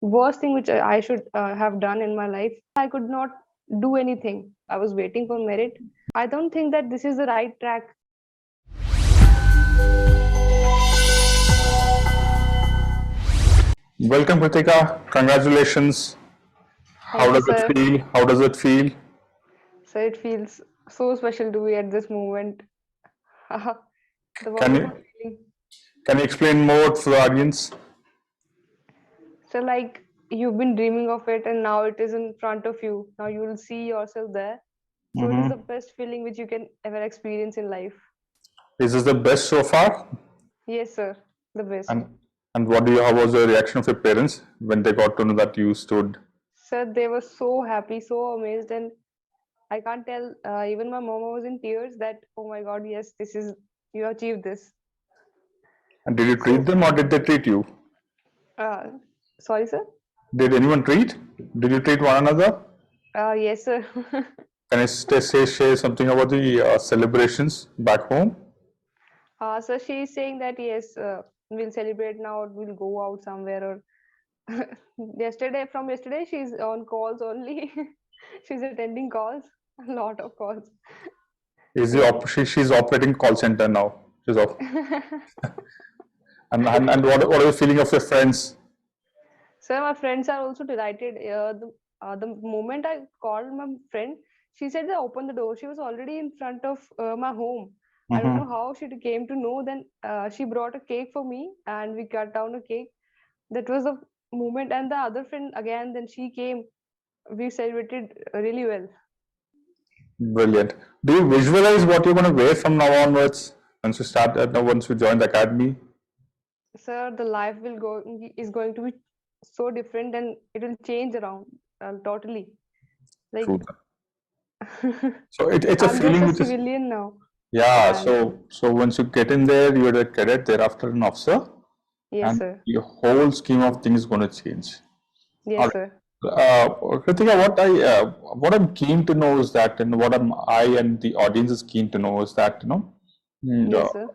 worst thing which I should have done in my life. I could not do anything. I was waiting for merit. I don't think that this is the right track. Welcome, Kritika. Congratulations. How Thank you, does it sir. feel? How does it feel? So it feels so special to be at this moment. The Can wonderful you feeling. can you explain more to the audience? So like you've been dreaming of it and now it is in front of you. Now you will see yourself there. So it is the Mm-hmm. best feeling which you can ever experience in life. Is this the best so far? Yes, sir. The best. And what do you? How was the reaction of your parents when they got to know that you stood? Sir, they were so happy, so amazed, and I can't tell. Even my mama was in tears that, oh my God, yes, this is, you achieved this. And did you treat So, them or did they treat you? uh, sorry, sir. Did anyone treat? Did you treat one another? Yes, sir. Can you share something about the celebrations back home? So she's saying that yes, we'll celebrate now. We'll go out somewhere. Or from yesterday, she's on calls only. She's attending calls, a lot of calls. Yes. She's operating call center now. She's off. And what are you feeling of your friends? So my friends are also delighted. The moment I called my friend, she said they opened the door. She was already in front of my home. I don't know Mm-hmm. how she came to know. Then she brought a cake for me, and we cut down a cake. That was the moment. And the other friend again. Then she came. We celebrated really well. Brilliant. Do you visualize what you're going to wear from now onwards once you join the academy? Sir, the life will go is going to be so different, and it will change around totally. True. Like So it's a I'm just feeling a which is, civilian now, yeah. and So once you get in there, you're a cadet, thereafter an officer, yes, and sir. your whole scheme of things is going to change. All Yes, right. sir. Kritika, what I'm keen to know is that, and I and the audience is keen to know is that, Yes, sir.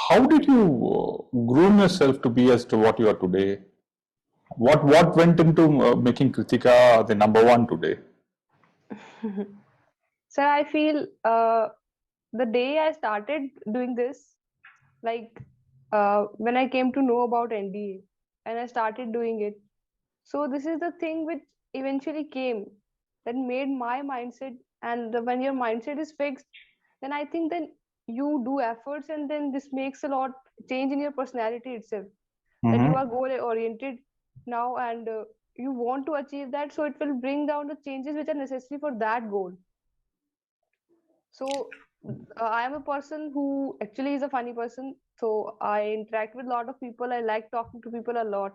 how did you groom yourself to be as to what you are today? What went into making Kritika the number one today? Sir, I feel the day I started doing this, like when I came to know about NDA and I started doing it. So this is the thing which eventually came that made my mindset. And when your mindset is fixed, then I think then you do efforts, and then this makes a lot change in your personality itself. That you Mm-hmm. are goal oriented now, and you want to achieve that, so it will bring down the changes which are necessary for that goal. So I am a person who actually is a funny person. So I interact with a lot of people. I like talking to people a lot.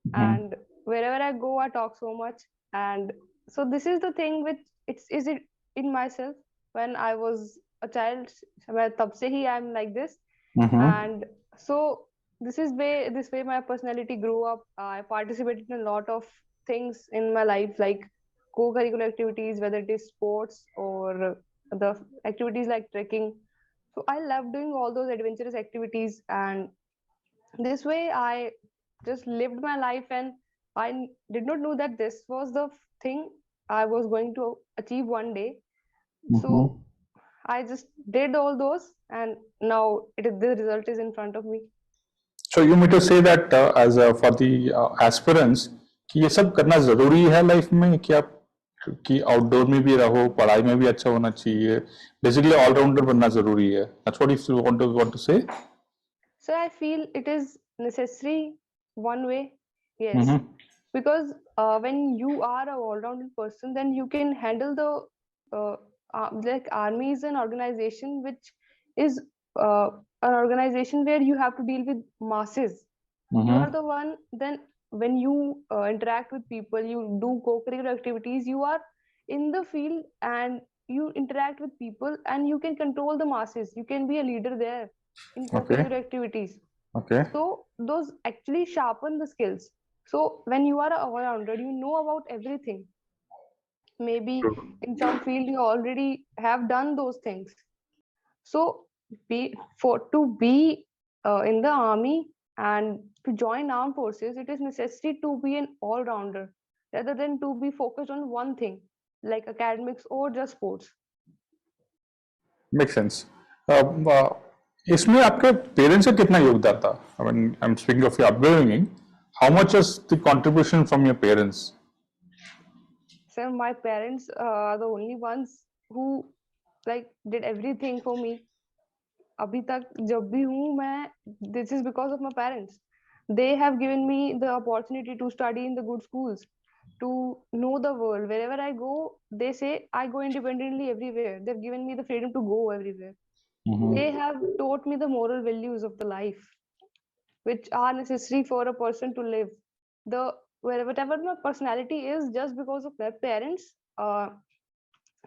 Mm-hmm. And wherever I go, I talk so much. And so this is the thing which it's is it in myself when I was a child. Where tab se hi I'm like this. Mm-hmm. And so this way my personality grew up. I participated in a lot of things in my life, like co-curricular activities, whether it is sports or the activities like trekking. So I love doing all those adventurous activities, and this way I just lived my life, and did not know that this was the thing I was going to achieve one day. So Mm-hmm. I just did all those, and now the result is in front of me. So you mean to say that as for the aspirants कि ये सब करना जरूरी है life में कि आप कि आउटडोर में भी रहो पढ़ाई में भी अच्छा होना चाहिए बेसिकली ऑलराउंडर बनना जरूरी है that's what you want to say So I feel it is necessary one way, yes, hmm because when you are a all-rounded person, then you can handle the like army is an organization which is uh, an organization where you have to deal with masses. You are hmm the one. Then when you interact with people, you do co-curricular activities. You are in the field and you interact with people, and you can control the masses. You can be a leader there in okay co-curricular activities. Okay So those actually sharpen the skills. So when you are a all-rounder, you know about everything. Maybe in some field you already have done those things. So be for to be in the army, And to join armed forces, it is necessary to be an all-rounder rather than to be focused on one thing like academics or just sports. Make sense. इसमें आपके parents का कितना योगदान था? I mean I am speaking of your upbringing. How much is the contribution from your parents? So my parents are the only ones who like did everything for me. अभी तक जब भी हूँ मैं, this is because of my parents. They have given me the opportunity to study in the good schools, to know the world. Wherever I go, they say I go independently everywhere. They've given me the freedom to go everywhere. They have taught me the moral values of the life, which are necessary for a person to live. The whatever my personality is, just because of their parents,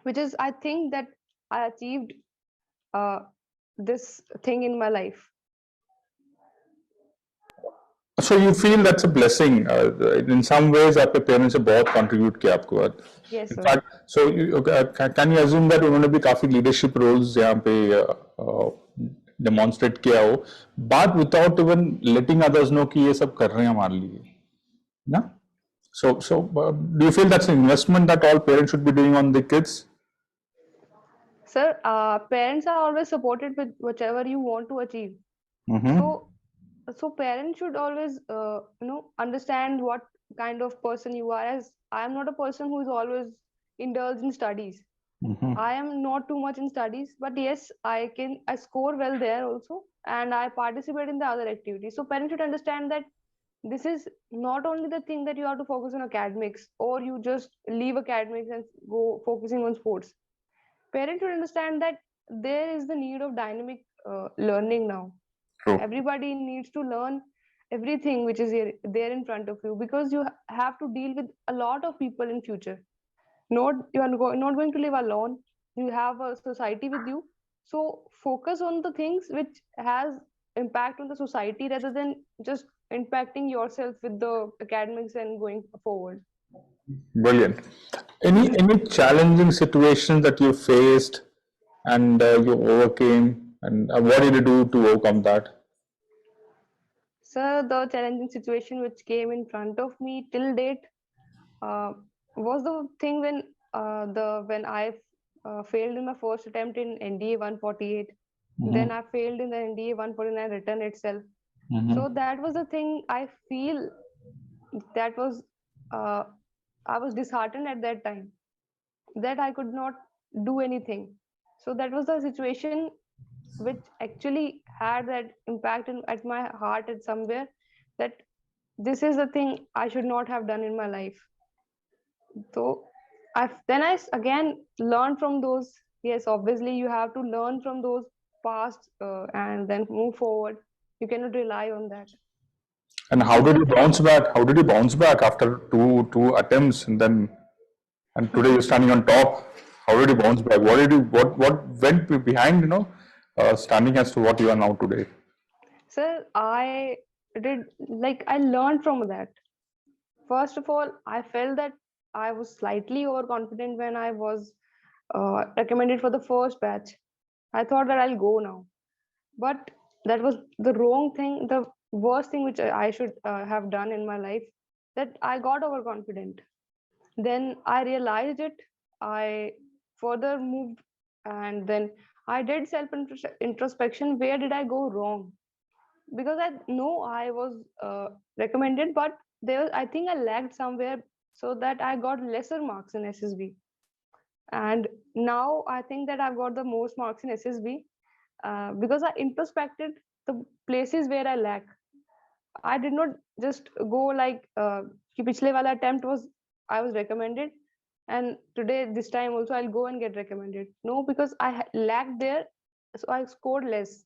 which is I think that I achieved uh, this thing in my life. So you feel that's a blessing. In some ways, आपके parents ने बहुत contribute किया आपको. Yes, In sir. fact, so can you assume that उन्होंने भी काफी leadership roles यहाँ पे demonstrate किया हो, but without even letting others know कि ये सब कर रहे हैं हमारे लिए, ना? So do you feel that's an investment that all parents should be doing on the kids? Sir, parents are always supported with whatever you want to achieve. So parents should always understand what kind of person you are. As I am not a person who is always indulged in studies. I am not too much in studies, but yes, I score well there also, and I participate in the other activities. So parents should understand that this is not only the thing that you have to focus on academics, or you just leave academics and go focusing on sports. Parents should understand that there is the need of dynamic learning now. True. Everybody needs to learn everything which is there in front of you, because you have to deal with a lot of people in future. You are not going to live alone. You have a society with you. So focus on the things which has impact on the society rather than just impacting yourself with the academics and going forward. Brilliant. Any challenging situations that you faced and you overcame, and what did you do to overcome that? So the challenging situation which came in front of me till date was the thing when I failed in my first attempt in NDA 148. Then I failed in the NDA 149 written itself. So that was the thing I feel that was I was disheartened at that time that I could not do anything. So that was the situation which actually had that impact at my heart at somewhere, that this is the thing I should not have done in my life. So then I again learned from those. Yes, obviously you have to learn from those past and then move forward. You cannot rely on that. And how did you bounce back? How did you bounce back after two attempts, and today you're standing on top? How did you bounce back? What went behind, standing as to what you are now today? Sir, I learned from that. First of all, I felt that I was slightly overconfident when I was recommended for the first batch. I thought that I'll go now, but that was the wrong thing, the worst thing which I should have done in my life, that I got overconfident. Then I realized it. I further moved, and then I did self introspection. Where did I go wrong? Because I know I was recommended, but I think I lagged somewhere, so that I got lesser marks in SSB. And now I think that I've got the most marks in SSB because I introspected the places where I lack. I did not just go like कि पिछले वाला attempt was I was recommended, and today this time also I'll go and get recommended. No, because I lacked there, so I scored less.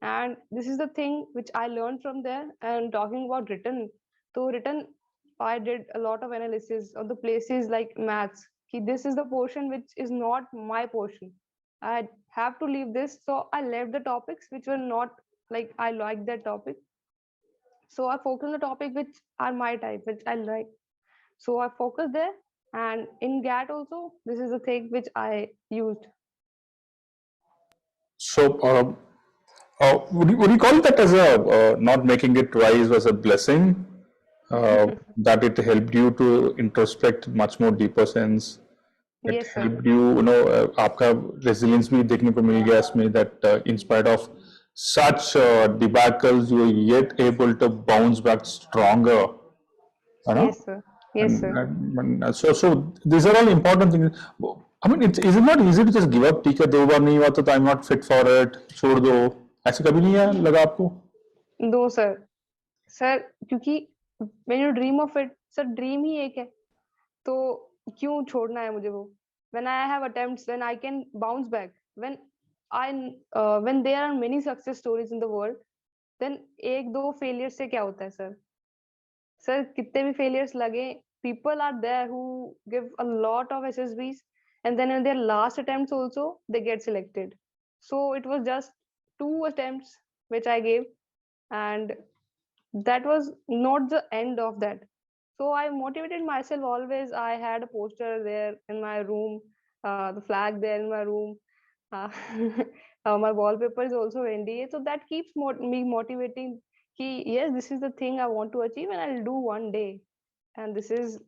And this is the thing which I learned from there. And talking about written, so written, I did a lot of analysis of the places like maths. This is the portion which is not my portion. I have to leave this, so I left the topics which were not like I liked that topic. So I focus on the topic which are my type, which I like. So I focus there, and in GAT also, this is the thing which I used. So Would you call that as a not making it rise as a blessing? That it helped you to introspect much more deeper sense. It Yes, sir. helped you, आपका resilience भी देखने को मिल गया इसमें that in spite of such debacles, you are yet able to bounce back stronger, you know. Yes, sir. Yes, sir. So these are all important things. I mean, is it not easy to just give up? ठीक है, 2 बार नहीं हुआ तो I'm not fit for it, छोड़ दो. ऐसे कभी नहीं है लगा आपको? दो सर सर क्योंकि when you dream of it, sir dream ही एक है तो क्यों छोड़ना है मुझे वो? When I have attempts, when I can bounce back, when there are many success stories in the world, then एक दो failures से क्या होता है सर? सर कितने भी failures लगे, people are there who give a lot of SSBs and then in their last attempts also they get selected. So it was just 2 attempts which I gave, and that was not the end of that. So I motivated myself always. I had a poster there in my room, the flag there in my room. uh, my wallpaper is also NDA, so that keeps me motivating. Yes, this is the thing I want to achieve and I'll do one day, and this is,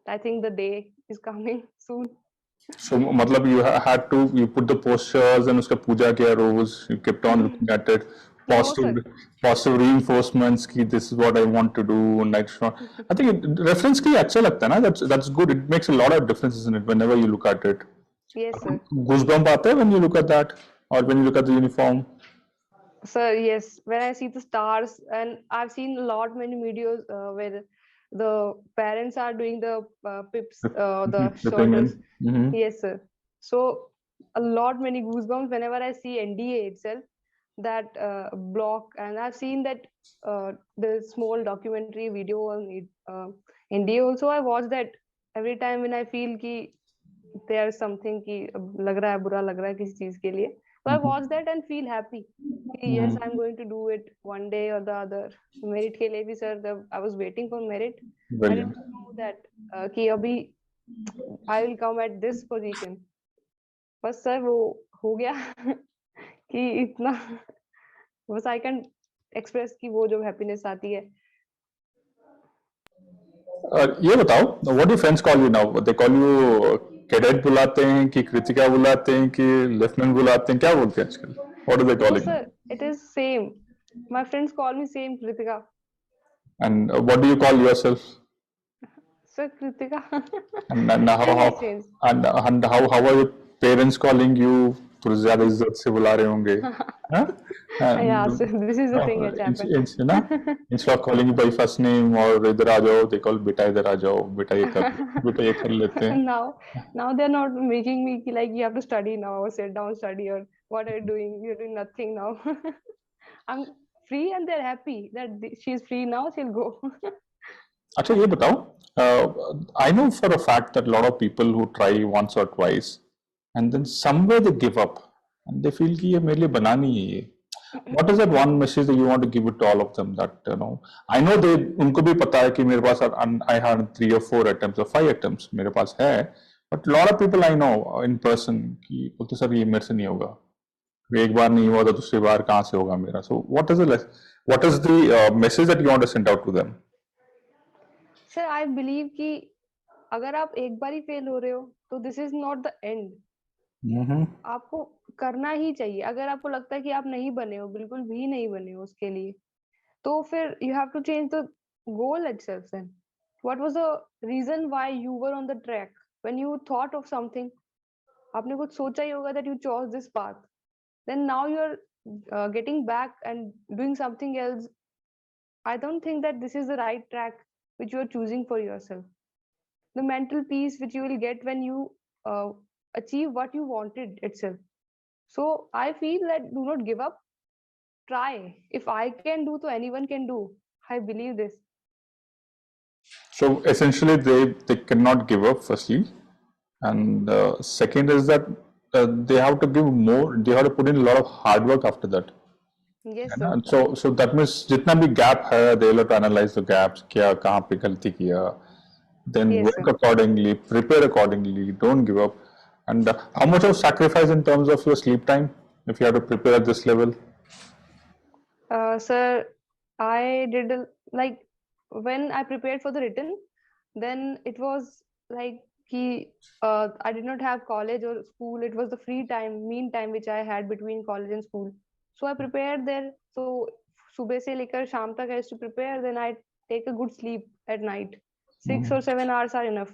I think the day is coming soon. So मतलब you put the posters and उसका पूजा किया रोज, you kept on looking at it, No, sir. positive reinforcements कि this is what I want to do, and I think reference के लिए अच्छा लगता है ना, that's good, it makes a lot of difference, isn't it, whenever you look at it. Yes, sir. Goosebump आता है when you look at that, or when you look at the uniform? Sir, yes, when I see the stars, and I've seen many videos where the parents are doing the pips, the shoulders. Yes, sir. So many goosebumps whenever I see NDA itself, that block, and I've seen that the small documentary video on it, NDA also. I watch that every time when I feel कि there's something कि लग रहा है, बुरा लग रहा है किसी चीज के लिए. So I watch that and feel happy. Yes, I'm going to do it one day or the other. Merit के लिए भी sir, I was waiting for merit. I didn't know that कि अभी I will come at this position. बस sir वो हो गया कि इतना बस I can express कि वो जो happiness आती है. ये बताओ, what do your friends call you now? They call you cadet बुलाते हैं कि कृतिका बुलाते हैं कि लेफ्टिनेंट बुलाते हैं, क्या बोलते हैं आजकल? What are they calling? No, sir, it is same. My friends call me same Kritika. And what do you call yourself? Sir, Kritika. And how are your parents calling you? थोड़ी ज्यादा इज्जत से बुला रहे होंगे, हाँ? Yeah, so this is the thing that happened. Instead of calling you by first name or इधर आ जाओ, they call बेटा इधर आ जाओ, बेटा ये कर लेते हैं. Now they're not making me like you have to study now or sit down study or what are you doing? You're doing nothing now. I'm free and they're happy that she's free now. She'll go. अच्छा ये बताओ, I know for a fact that a lot of people who try once or twice and then somewhere they give up and they feel कि ये मेरे लिए बना नहीं है ये. What is that one message that you want to give it to all of them? That I know they उनको भी पता है कि मेरे पास I had 3 or 4 attempts or 5 attempts मेरे पास है, but a lot of people I know in person कि बोलते सर ये मेरे से नहीं होगा, एक बार नहीं हुआ तो दूसरी बार कहाँ से होगा मेरा. So what is the message that you want to send out to them? Sir, I believe कि अगर आप एक बार ही फेल हो रहे हो तो this is not the end. आपको करना ही चाहिए. अगर आपको लगता है कि आप नहीं बने हो, बिल्कुल भी नहीं बने हो उसके लिए, तो फिर you have to change the goal itself. Then what was the reason why you were on the track when you thought of something? आपने कुछ सोचा ही होगा that you chose this path. Then now you're getting back and doing something else. I don't think that this is the right track which you are choosing for yourself. The mental peace which you will get when you achieve what you wanted itself. So I feel that do not give up. Try. If I can do, so anyone can do. I believe this. So essentially, they cannot give up. Firstly, and second is that they have to give more. They have to put in a lot of hard work after that. Yes, sir. So that means जितना भी gap है, they will have to analyze the gaps. क्या कहाँ पे गलती किया. Then Yes, work sir. accordingly, prepare accordingly. Don't give up. And how much of sacrifice in terms of your sleep time if you have to prepare at this level? Sir, I did like when I prepared for the written, then it was like I did not have college or school. It was the free time, mean time which I had between college and school. So I prepared there. So सुबह से लेकर शाम तक I used to prepare. Then I take a good sleep at night. 6 or 7 hours are enough.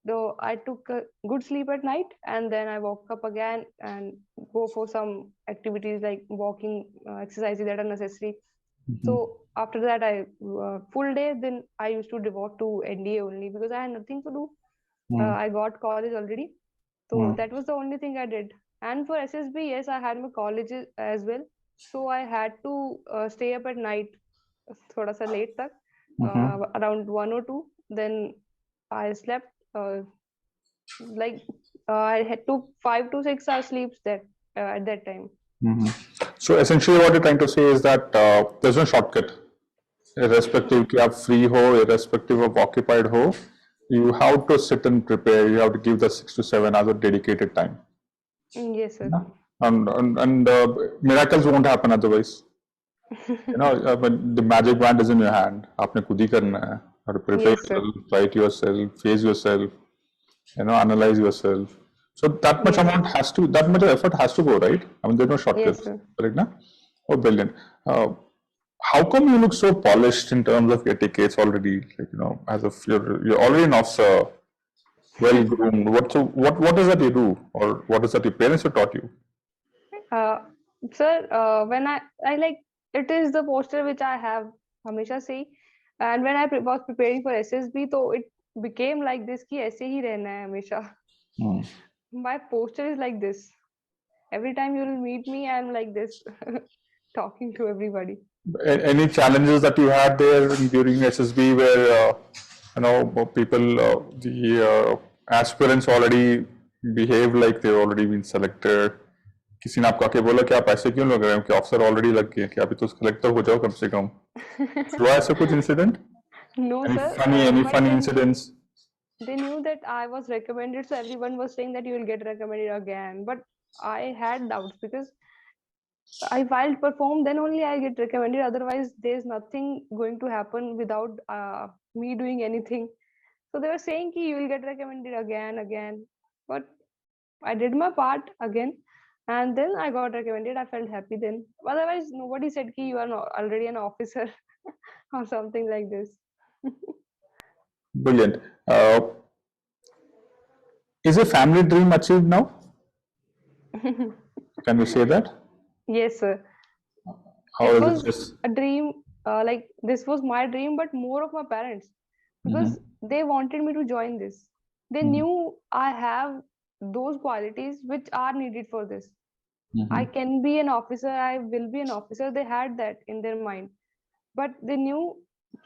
Though I took a good sleep at night, and then I woke up again and go for some activities like walking, exercises that are necessary. Mhm. So after that, I full day. Then I used to devote to NDA only because I had nothing to do. Mm. I got college already, so Mm. that was the only thing I did. And for SSB, yes, I had my colleges as well. So I had to stay up at night, थोड़ा सा late तक, Mhm. around 1 or 2. Then I slept like I had took 5 to 6 hours sleeps that at that time. Mhm. So essentially, what you're trying to say is that there's no shortcut. Irrespective कि आप free हो, irrespective of occupied हो, you have to sit and prepare. You have to give the 6 to 7 hours of dedicated time. Yes, sir. Yeah? And miracles won't happen otherwise. When the magic wand is in your hand, आपने खुद ही करना है. How to prepare Yes, sir. yourself, write yourself, face yourself, analyze yourself. So that much Yes, amount has to, that much effort has to go, right? I mean, there's no yes, shortcuts, sir. correct? Na? Oh, brilliant. How come you look so polished in terms of etiquettes already? Like, as if you're already an officer, well groomed. What is that you do, or what is that your parents have taught you? Uh, Sir, when I like it is the posture which I have हमेशा से ही, and when I was preparing for SSB, so it became like this कि ऐसे ही रहना है हमेशा. Hmm. My posture is like this. Every time you will meet me, I'm like this, talking to everybody. Any challenges that you had there during SSB where people, the aspirants already behave like they've already been selected? किसी ने आपको आके बोला कि आप ऐसे क्यों लग रहे हो कि ऑफिसर ऑलरेडी लग गए कि अभी तो कलेक्टर हो जाओ कम से कम? हुआ ऐसा कुछ incident? No, Any sir. funny, any But funny incidents? they knew that I was recommended, so everyone was saying that you will get recommended again. But I had doubts because if I'll perform, then only I get recommended. Otherwise, there's nothing going to happen without me doing anything. So they were saying ki you will get recommended again. But I did my part again, and then I got recommended. I felt happy then. Otherwise, nobody said ki you are already an officer or something like this. Brilliant. Is a family dream achieved now? Can we say that? Yes, sir. How It is it was just? a dream. Like this was my dream, but more of my parents because Mhm. they wanted me to join this. They Mhm. knew I have those qualities which are needed for this. I Mhm. can be an officer. I will be an officer. They had that in their mind, but they knew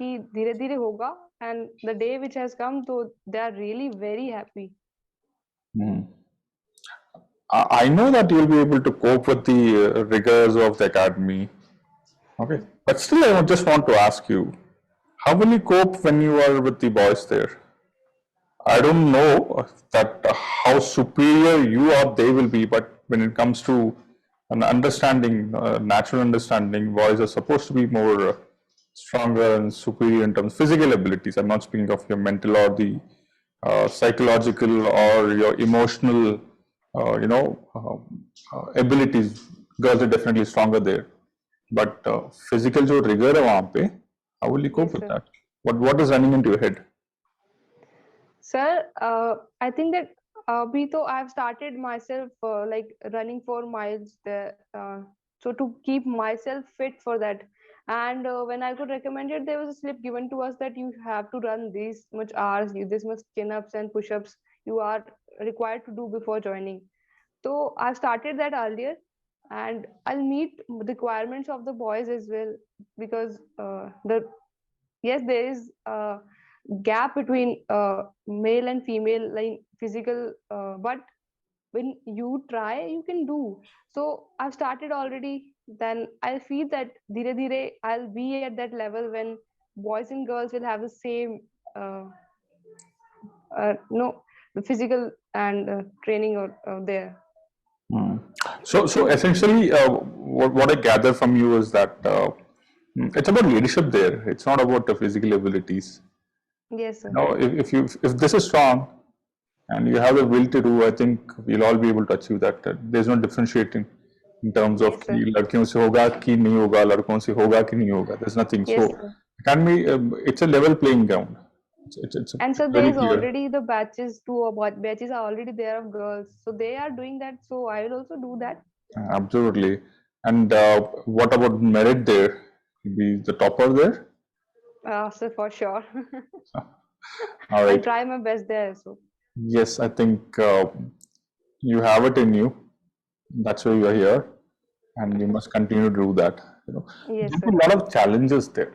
कि धीरे धीरे होगा, and the day which has come, so they are really very happy. Mhm. I know that you'll be able to cope with the rigors of the academy. Okay, but still, I just want to ask you, how will you cope when you are with the boys there? I don't know that how superior you or they will be, but when it comes to an understanding, natural understanding, boys are supposed to be more stronger and superior in terms of physical abilities. I'm not speaking of your mental or the psychological or your emotional, abilities. Girls are definitely stronger there. But physical जो rigor है वहाँ पे, how will you cope Yes, with sir. that? What is running into your head? Sir, I think that abhi to I've started myself like running for miles there, so to keep myself fit for that. And when I got recommended, there was a slip given to us that you have to run these much hours, this much chin-ups and push-ups you are required to do before joining. So I've started that earlier, and I'll meet requirements of the boys as well because the yes, there is a gap between male and female like physical, but when you try you can do. So I've started already. Then I'll feel that dire dire I'll be at that level when boys and girls will have the same uh, no the physical and training or there. Hmm. So essentially, what I gather from you is that it's about leadership there. It's not about the physical abilities. Yes, sir. If this is strong and you have the will to do, I think we'll all be able to achieve that. There's no differentiating in terms of Yes, sir. कि लड़कियों से होगा कि नहीं होगा, लड़कों से होगा कि नहीं होगा. There's nothing. So Yes, sir. it can be. It's a level playing ground. And so It's there very is clear. already the batches, batches are already there of girls. So they are doing that. So I will also do that. Absolutely. And what about merit there? Be the topper there? So for sure. All I'll right. try my best there. So Yes, I think you have it in you. That's why you are here, and you must continue to do that. yes, There sir. are a lot of challenges there,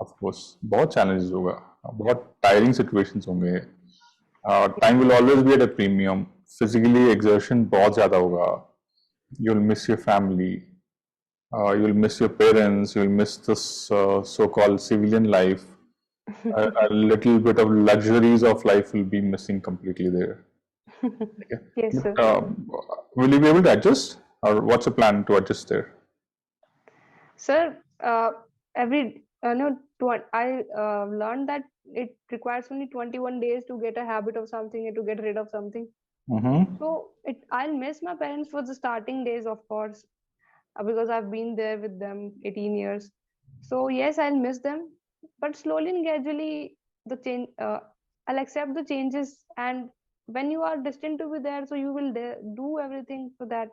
of course. बहुत challenges होगा, बहुत tiring situations होंगे. Time will always be at a premium. Physically exertion बहुत ज़्यादा होगा. You'll miss your family. You'll miss your parents. You'll miss this so-called civilian life. A little bit of luxuries of life will be missing completely there. Okay. yes, sir. But, will you be able to adjust, or what's the plan to adjust there? Sir, every no, I learned that it requires only 21 days to get a habit of something and to get rid of something. Mm-hmm. So I'll miss my parents for the starting days, of course, because I've been there with them 18 years. So yes, I'll miss them, but slowly and gradually the change. I'll accept the changes, and when you are destined to be there, so you will do everything for that.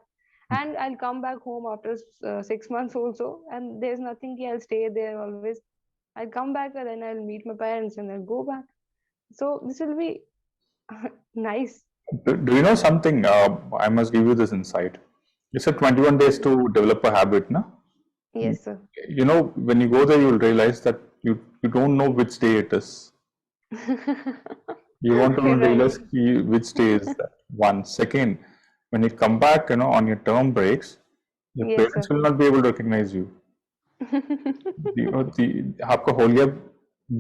And I'll come back home after 6 months also, and there's nothing. I'll stay there always. I'll come back and then I'll meet my parents and I'll go back. So this will be nice. Do you know something? I must give you this insight. You said 21 days to develop a habit, no? Yes, sir. When you go there, you'll realize that you don't know which day it is. You want to You're right. realize which day is that. One second, when you come back, on your term breaks, your Yes, parents sir. will not be able to recognize you. आपका होलिया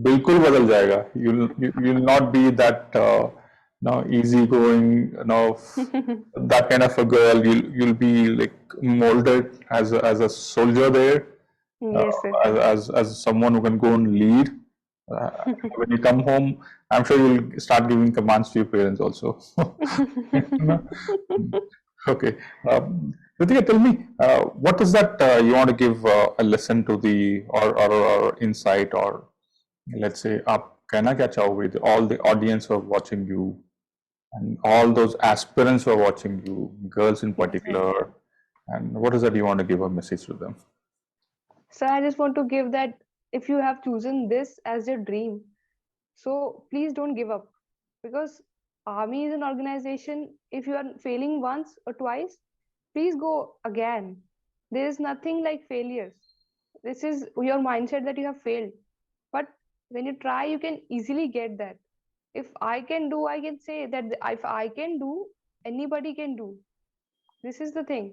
बिल्कुल बदल जाएगा. You'll not be that easy going, that kind of a girl. You'll be like molded as a soldier there, yes, sir. as someone who can go and lead. When you come home, I'm sure you'll start giving commands to your parents also. Okay. Kritika, tell me, what is that you want to give a lesson to the or insight, or let's say, आप कहना क्या चाहोगे all the audience who are watching you and all those aspirants who are watching you, girls in Yes, sir. particular, and what is that you want to give a message to them? So I just want to give that if you have chosen this as your dream, so please don't give up, because army is an organization. If you are failing once or twice, please go again. There is nothing like failures. This is your mindset that you have failed. But when you try, you can easily get that. If I can do, I can say that if I can do, anybody can do. This is the thing.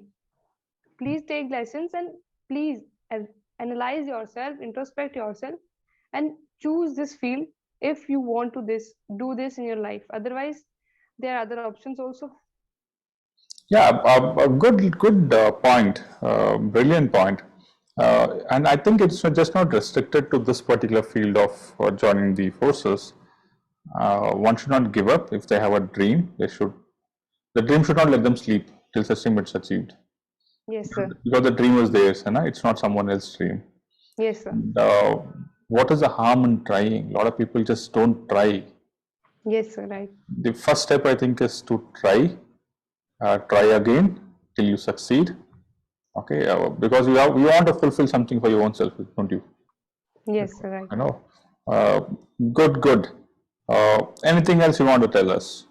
Please take lessons and please analyze yourself, introspect yourself, and choose this field if you want to do this in your life. Otherwise, there are other options also. Yeah, a good point, brilliant point. And I think it's just not restricted to this particular field of joining the forces. One should not give up if they have a dream. The dream should not let them sleep till such time it's achieved. Yes, sir. Because the dream was theirs, and it's not someone else's dream. Yes, sir. And, what is the harm in trying? A lot of people just don't try. Yes, sir. Right. The first step, I think, is to try again till you succeed. Okay, because you want to fulfill something for your own self, don't you? Yes, sir. Right. I know. Uh, good. Anything else you want to tell us?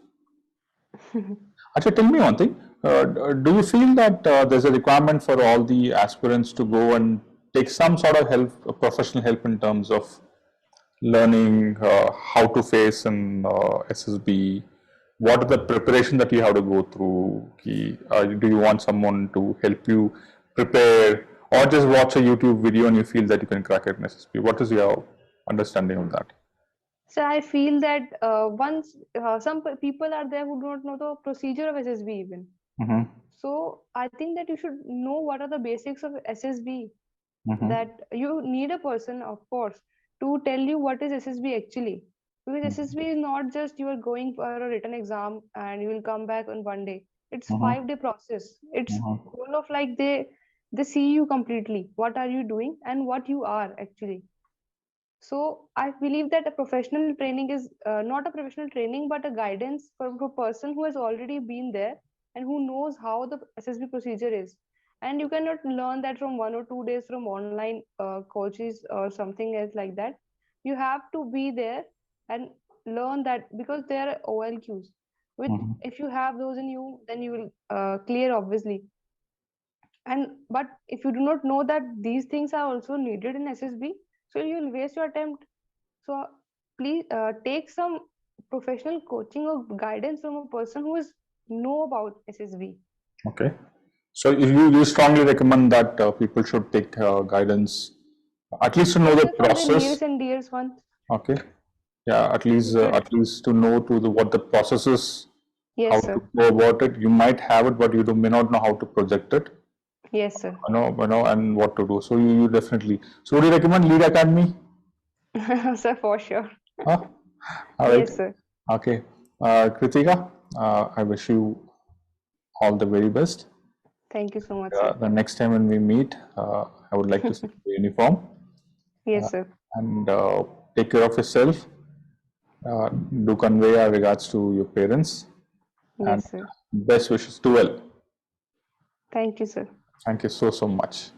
Actually, tell me one thing. Do you feel that there's a requirement for all the aspirants to go and take some sort of help, professional help in terms of learning how to face an SSB? What are the preparation that you have to go through? Do you want someone to help you prepare, or just watch a YouTube video and you feel that you can crack it in SSB? What is your understanding of that? So I feel that once some people are there who don't know the procedure of SSB even. Mm-hmm. So I think that you should know what are the basics of SSB, Mm-hmm. that you need a person, of course, to tell you what is SSB actually. Because Mm-hmm. SSB is not just you are going for a written exam and you will come back on one day. It's Mm-hmm. 5 day process. It's Mm-hmm. whole of like they see you completely. What are you doing and what you are actually. So I believe that a professional training is not a professional training, but a guidance for a person who has already been there and who knows how the SSB procedure is. And you cannot learn that from 1 or 2 days from online coaches or something else like that. You have to be there and learn that, because there are OLQs. With Mm-hmm. if you have those in you, then you will clear obviously. And but if you do not know that these things are also needed in SSB, so you will waste your attempt. So please take some professional coaching or guidance from a person who is know about SSB. Okay. So you strongly recommend that people should take guidance, at least to know Yes, the sir, from the process. nearest and dearest ones. Okay. Yeah, You should. at least to know to the what the process is, how Yes, to sir. go about it. You might have it, but you may not know how to project it. Yes, sir. And what to do. So you definitely. So would you recommend Lead Academy? Sir, for sure. Huh? All right. Yes, sir. Okay. Kritika, I wish you all the very best. Thank you so much, sir. The next time when we meet, I would like to see the uniform uh, Yes, sir. and take care of yourself. Do convey our regards to your parents and Yes, sir. best wishes to well. Thank you, sir. Thank you so much.